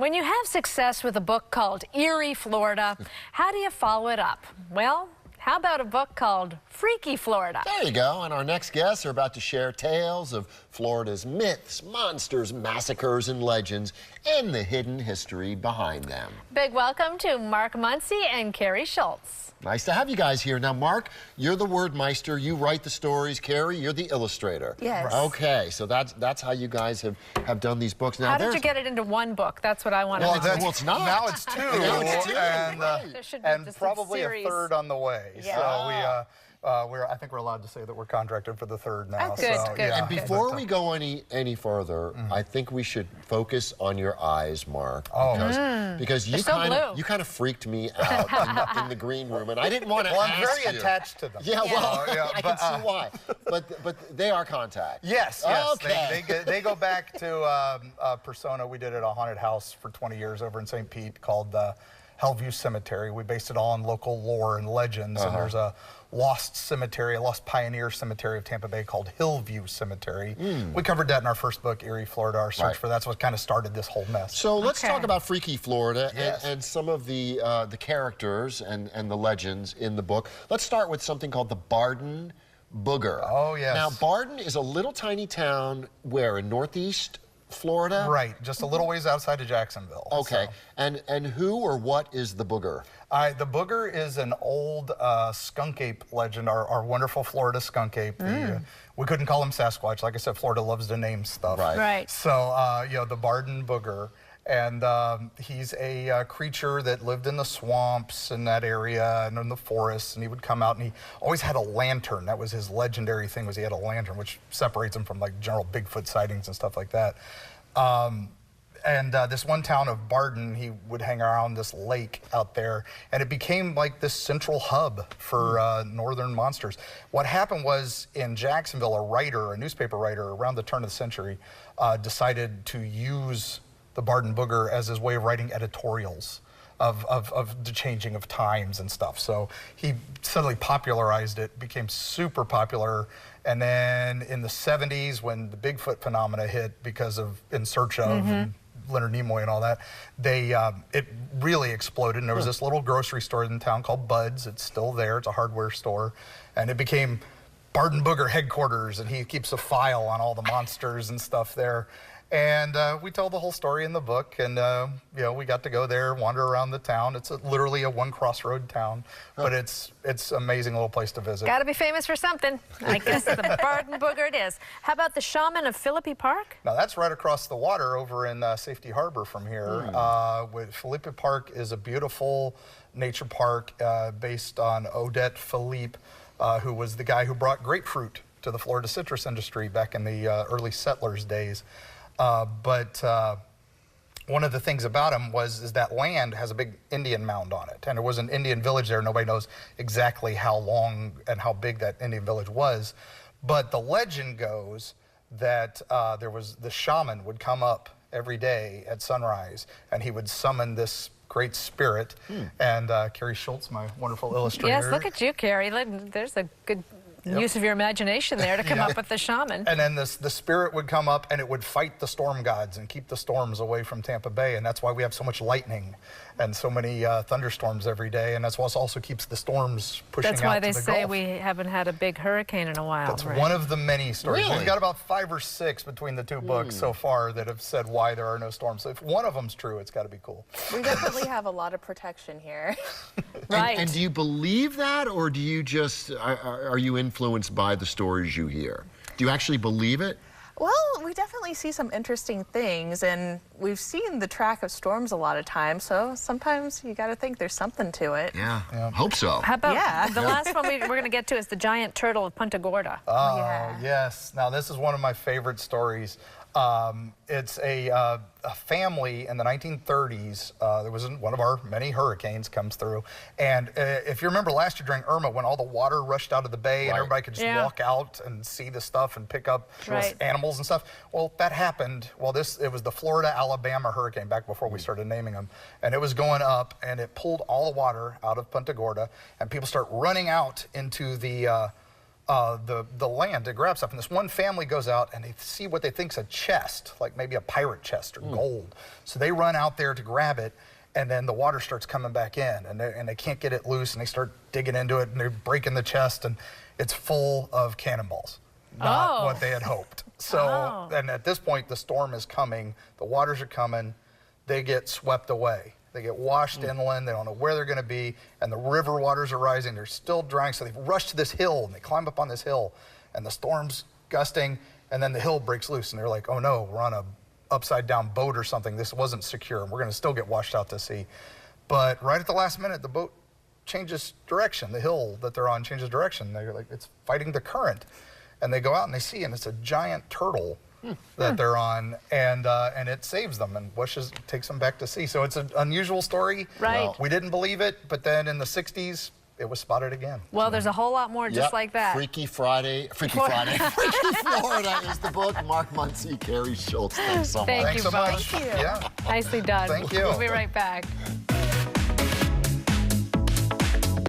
When you have success with a book called Eerie Florida, how do you follow it up? Well, how about a book called Freaky Florida? There you go. And our next guests are about to share tales of Florida's myths, monsters, massacres, and legends, and the hidden history behind them. Big welcome to Mark Muncy and Kari Schultz. Nice to have you guys here. Now, Mark, you're the word meister. You write the stories. Carrie, you're the illustrator. Yes. Okay, so that's how you guys have done these books. Now, how did you get it into one book? That's what I want to know. Well, it's not. Now it's two. Now it's two. And probably a third on the way. Yeah. So I think we're allowed to say that we're contracted for the third now. Good, so, good. Yeah. And before we go any further, I think we should focus on your eyes, Mark. Because you kind of freaked me out in the green room, and I didn't want to ask I'm very you. attached to them. Yeah, well, I can see why. But they are contact. Yes, Okay. They go back to a persona. We did at a haunted house for 20 years over in St. Pete called Hellview Cemetery. We based it all on local lore and legends, and there's a lost cemetery, a lost pioneer cemetery of Tampa Bay called Hillview Cemetery. We covered that in our first book, Eerie Florida. Our search for that's what kind of started this whole mess. So let's talk about Freaky Florida Yes. and some of the characters and the legends in the book. Let's start with something called the Barden Booger. Oh, yes. Now, Barden is a little tiny town where in northeast Florida? Right, just a little ways outside of Jacksonville. Okay, So. and who or what is the Booger? The Booger is an old skunk ape legend, our wonderful Florida skunk ape. We couldn't call him Sasquatch. Like I said, Florida loves to name stuff. Right. So, the Barden Booger. And he's a creature that lived in the swamps in that area and in the forests, and he would come out and he always had a lantern. That was his legendary thing, was he had a lantern, which separates him from like general Bigfoot sightings and stuff like that. This one town of Barden, he would hang around this lake out there, and it became like this central hub for northern monsters. What happened was in Jacksonville, a newspaper writer around the turn of the century, decided to use the Barden Booger as his way of writing editorials of the changing of times and stuff. So he suddenly popularized it, became super popular, and then in the 70s when the Bigfoot phenomena hit because of In Search of and Leonard Nimoy and all that, it really exploded, and there was this little grocery store in town called Bud's. It's still there, it's a hardware store, and it became Barden Booger headquarters, and he keeps a file on all the monsters and stuff there. And we tell the whole story in the book, and we got to go there, wander around the town. It's literally a one-crossroad town, but it's an amazing little place to visit. Got to be famous for something. I guess the Barden Booger it is. How about the Shaman of Philippi Park? Now that's right across the water over in Safety Harbor from here. Philippi Park is a beautiful nature park based on Odette Philippe, who was the guy who brought grapefruit to the Florida citrus industry back in the early settlers' days. But one of the things about him is that land has a big Indian mound on it. And there was an Indian village there. Nobody knows exactly how long and how big that Indian village was. But the legend goes that the shaman would come up every day at sunrise, and he would summon this great spirit. And Kari Schultz, my wonderful illustrator. Yes, look at you, Carrie. There's a good use of your imagination there to come up with the shaman. And then the spirit would come up and it would fight the storm gods and keep the storms away from Tampa Bay, and that's why we have so much lightning and so many thunderstorms every day, and that's what also keeps the storms pushing out to the Gulf. That's why they say we haven't had a big hurricane in a while. That's one of the many stories. Really? We've got about 5 or 6 between the two books so far that have said why there are no storms. So if one of them's true, it's got to be cool. We definitely have a lot of protection here. Right. And do you believe that, or do you just, are you influenced by the stories you hear? Do you actually believe it? Well, we definitely see some interesting things, and we've seen the track of storms a lot of times, so sometimes you got to think there's something to it. Yeah, hope so. How about the last one we're going to get to is the giant turtle of Punta Gorda. Oh, yes. Now, this is one of my favorite stories. It's a family in the 1930s. There was one of our many hurricanes comes through. And if you remember last year during Irma, when all the water rushed out of the bay and everybody could just walk out and see the stuff and pick up animals and stuff. Well, that happened. Well, it was the Florida-Alabama hurricane back before we started naming them. And it was going up, and it pulled all the water out of Punta Gorda, and people start running out into the the land to grab stuff. And this one family goes out and they see what they think's a chest, like maybe a pirate chest or gold. So they run out there to grab it, and then the water starts coming back in, and they can't get it loose, and they start digging into it, and they're breaking the chest, and it's full of cannonballs. Not what they had hoped. So, and at this point, the storm is coming, the waters are coming, they get swept away. They get washed inland, they don't know where they're gonna be, and the river waters are rising, they're still drying, so they rush to this hill, and they climb up on this hill, and the storm's gusting, and then the hill breaks loose, and they're like, oh no, we're on a upside down boat or something, this wasn't secure, and we're gonna still get washed out to sea. But right at the last minute, the boat changes direction, the hill that they're on changes direction, they're like, it's fighting the current. And they go out and they see, and it's a giant turtle that they're on, and it saves them and takes them back to sea. So it's an unusual story. Right. Well, we didn't believe it, but then in the 60s, it was spotted again. Well, there's a whole lot more just like that. Freaky Friday. Freaky Florida is the book. Mark Muncie, Kari Schultz. Thanks so much. Thank you so both. much. Thank you. Yeah. Nicely done. Thank you. We'll be right back.